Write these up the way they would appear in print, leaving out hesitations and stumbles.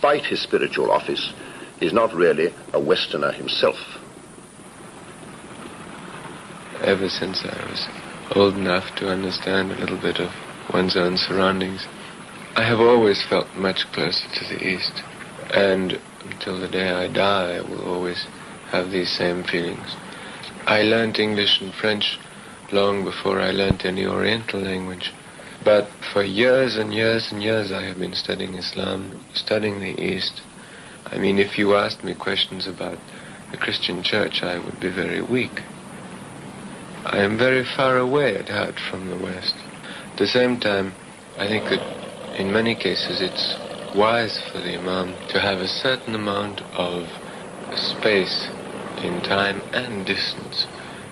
despite his spiritual office, is not really a Westerner himself. Ever since I was old enough to understand a little bit of one's own surroundings, I have always felt much closer to the East. And until the day I die, I will always have these same feelings. I learned English and French long before I learned any Oriental language. But for years and years and years I have been studying Islam, studying the East. I mean, if you asked me questions about the Christian church, I would be very weak. I am very far away at heart from the West. At the same time, I think that in many cases it's wise for the Imam to have a certain amount of space in time and distance,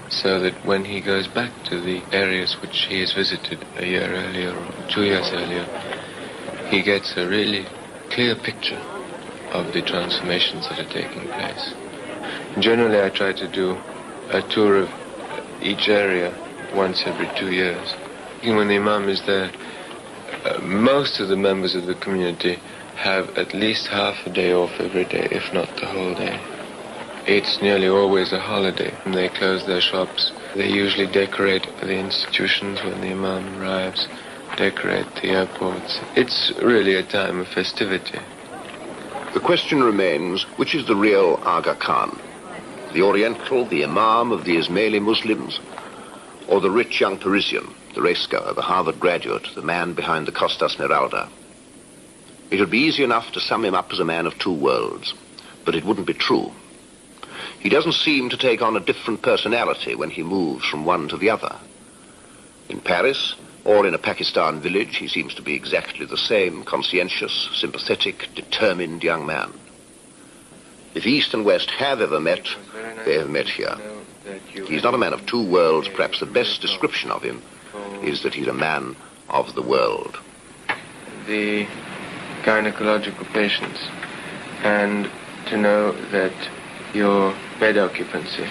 so that when he goes back to the areas which he has visited a year earlier or 2 years earlier, he gets a really clear picture of the transformations that are taking place. Generally, I try to do a tour of each area once every 2 years. When the Imam is there, most of the members of the community have at least half a day off every day, if not the whole day. It's nearly always a holiday. When they close their shops, they usually decorate the institutions when the Imam arrives, decorate the airports. It's really a time of festivity. The question remains, which is the real Aga Khan? The Oriental, the Imam of the Ismaili Muslims, or the rich young Parisian, the racegoer, the Harvard graduate, the man behind the Costa Smeralda? It would be easy enough to sum him up as a man of two worlds, but it wouldn't be true. He doesn't seem to take on a different personality when he moves from one to the other. In Paris, or in a Pakistan village, he seems to be exactly the same conscientious, sympathetic, determined young man. If East and West have ever met, they have met here. He's not a man of two worlds. Perhaps the best description of him is that he's a man of the world. The gynecological patients, and to know that your bed occupancy